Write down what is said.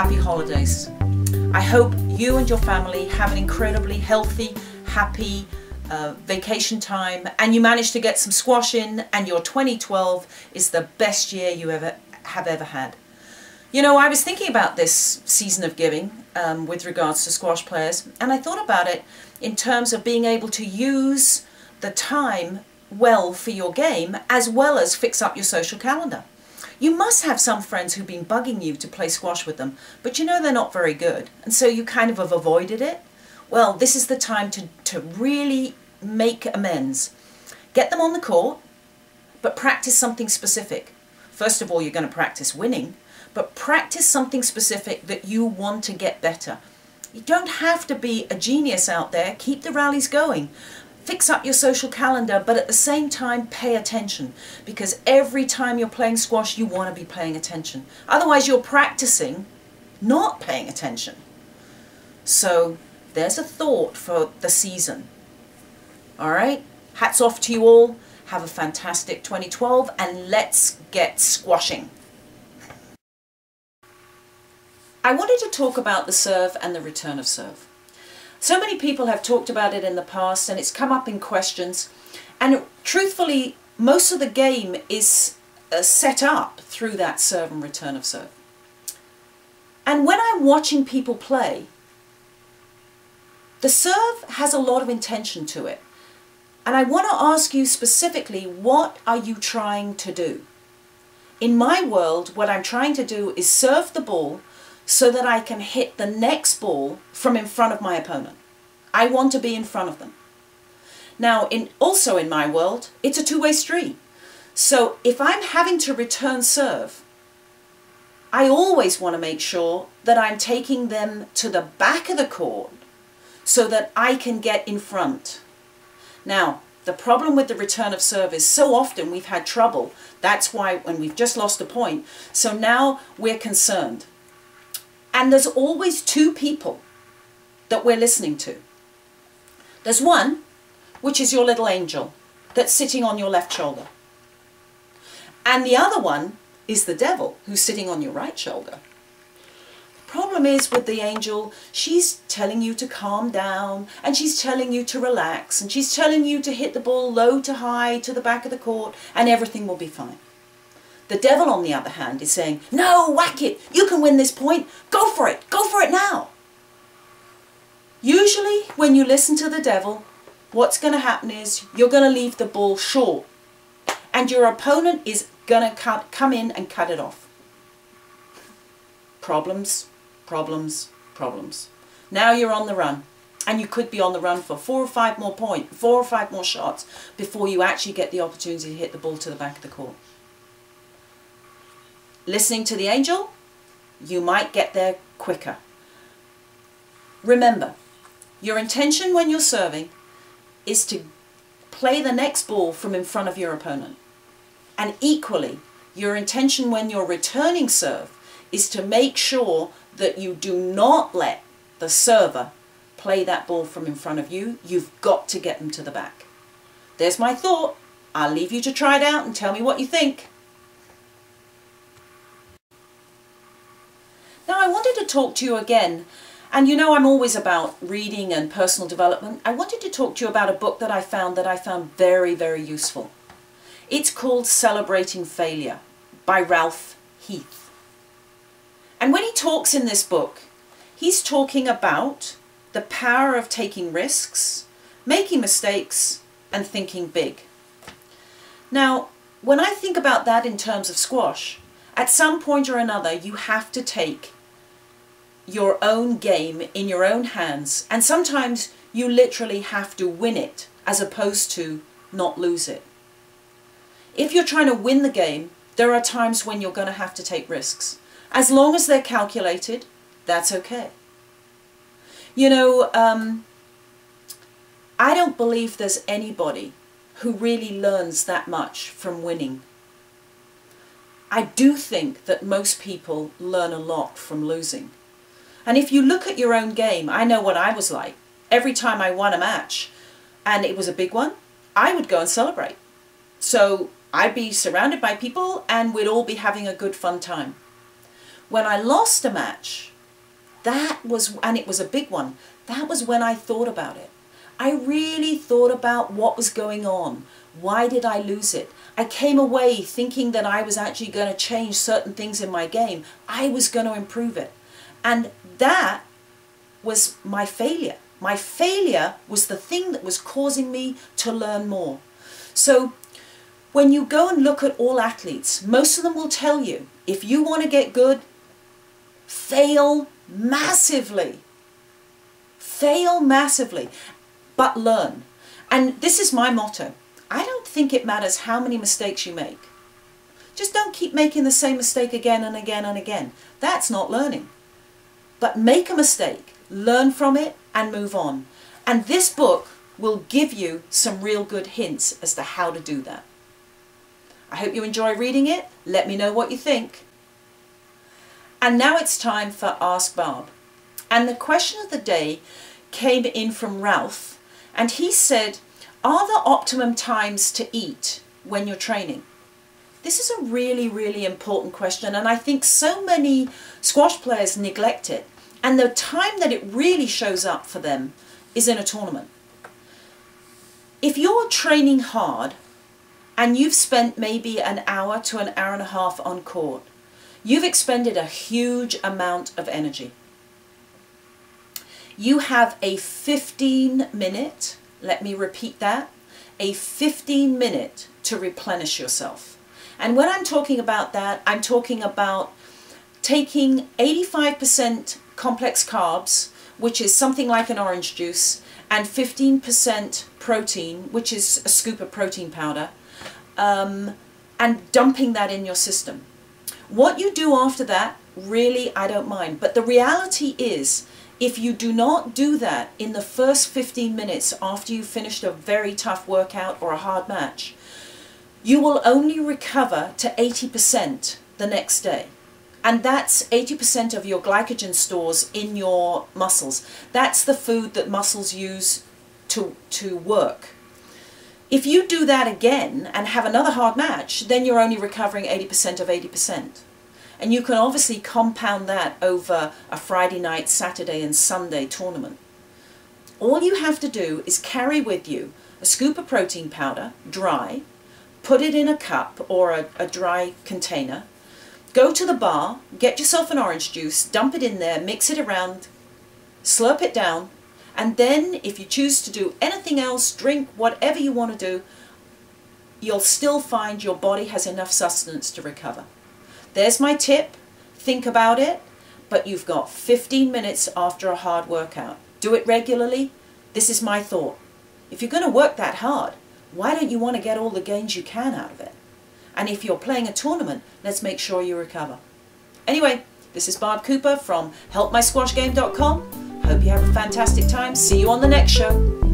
happy holidays. I hope you and your family have an incredibly healthy, happy vacation time, and you manage to get some squash in, and your 2012 is the best year you have ever had. You know, I was thinking about this season of giving with regards to squash players, and I thought about it in terms of being able to use the time well for your game, as well as fix up your social calendar. You must have some friends who've been bugging you to play squash with them, but you know they're not very good, and so you kind of have avoided it. Well, this is the time to really make amends. Get them on the court, but practice something specific. First of all, you're going to practice winning, but practice something specific that you want to get better. You don't have to be a genius out there. Keep the rallies going. Fix up your social calendar, but at the same time pay attention, because every time you're playing squash you want to be paying attention. Otherwise you're practicing not paying attention. So there's a thought for the season. Alright, hats off to you all. Have a fantastic 2012 and let's get squashing. I wanted to talk about the serve and the return of serve. So many people have talked about it in the past, and it's come up in questions, and truthfully most of the game is set up through that serve and return of serve. And when I'm watching people play, the serve has a lot of intention to it, and I want to ask you specifically, what are you trying to do? In my world, what I'm trying to do is serve the ball so that I can hit the next ball from in front of my opponent. I want to be in front of them. Now, also in my world, it's a two-way street. So if I'm having to return serve, I always want to make sure that I'm taking them to the back of the court so that I can get in front. Now, the problem with the return of serve is so often we've had trouble. That's why when we've just lost a point, so now we're concerned. And there's always two people that we're listening to. There's one, which is your little angel, that's sitting on your left shoulder. And the other one is the devil, who's sitting on your right shoulder. The problem is with the angel, she's telling you to calm down, and she's telling you to relax, and she's telling you to hit the ball low to high to the back of the court, and everything will be fine. The devil, on the other hand, is saying, no, whack it, you can win this point, go for it now. Usually, when you listen to the devil, what's going to happen is you're going to leave the ball short, and your opponent is going to come in and cut it off. Problems, problems, problems. Now you're on the run, and you could be on the run for 4 or 5 more shots before you actually get the opportunity to hit the ball to the back of the court. Listening to the angel, you might get there quicker. Remember, your intention when you're serving is to play the next ball from in front of your opponent. And equally, your intention when you're returning serve is to make sure that you do not let the server play that ball from in front of you. You've got to get them to the back. There's my thought. I'll leave you to try it out and tell me what you think. Now, I wanted to talk to you again, and you know I'm always about reading and personal development. I wanted to talk to you about a book that I found very, very useful. It's called Celebrating Failure by Ralph Heath. And when he talks in this book, he's talking about the power of taking risks, making mistakes, and thinking big. Now, when I think about that in terms of squash, at some point or another you have to take your own game in your own hands, and sometimes you literally have to win it as opposed to not lose it. If you're trying to win the game, there are times when you're going to have to take risks. As long as they're calculated, that's okay. You know, I don't believe there's anybody who really learns that much from winning. I do think that most people learn a lot from losing. And if you look at your own game, I know what I was like. Every time I won a match, and it was a big one, I would go and celebrate. So I'd be surrounded by people and we'd all be having a good fun time. When I lost a match, that was, and it was a big one, that was when I thought about it. I really thought about what was going on. Why did I lose it? I came away thinking that I was actually going to change certain things in my game. I was going to improve it. And that was my failure. My failure was the thing that was causing me to learn more. So when you go and look at all athletes, most of them will tell you, if you want to get good, fail massively. Fail massively, but learn. And this is my motto. I don't think it matters how many mistakes you make. Just don't keep making the same mistake again and again and again. That's not learning. But make a mistake, learn from it, and move on. And this book will give you some real good hints as to how to do that. I hope you enjoy reading it. Let me know what you think. And now it's time for Ask Barb. And the question of the day came in from Ralph, and he said, are there optimum times to eat when you're training? This is a really, really important question, and I think so many squash players neglect it. And the time that it really shows up for them is in a tournament. If you're training hard and you've spent maybe an hour to an hour and a half on court, you've expended a huge amount of energy. You have a 15-minute, let me repeat that, a 15-minute to replenish yourself. And when I'm talking about that, I'm talking about taking 85% complex carbs, which is something like an orange juice, and 15% protein, which is a scoop of protein powder, and dumping that in your system. What you do after that, really, I don't mind. But the reality is, if you do not do that in the first 15 minutes after you've finished a very tough workout or a hard match, you will only recover to 80% the next day. And that's 80% of your glycogen stores in your muscles. That's the food that muscles use to work. If you do that again and have another hard match, then you're only recovering 80% of 80%. And you can obviously compound that over a Friday night, Saturday and Sunday tournament. All you have to do is carry with you a scoop of protein powder, dry, put it in a cup or a dry container, go to the bar, get yourself an orange juice, dump it in there, mix it around, slurp it down, and then if you choose to do anything else, drink, whatever you want to do, you'll still find your body has enough sustenance to recover. There's my tip. Think about it, but you've got 15 minutes after a hard workout. Do it regularly. This is my thought. If you're going to work that hard, why don't you want to get all the gains you can out of it? And if you're playing a tournament, let's make sure you recover. Anyway, this is Barb Cooper from HelpMySquashGame.com. Hope you have a fantastic time. See you on the next show.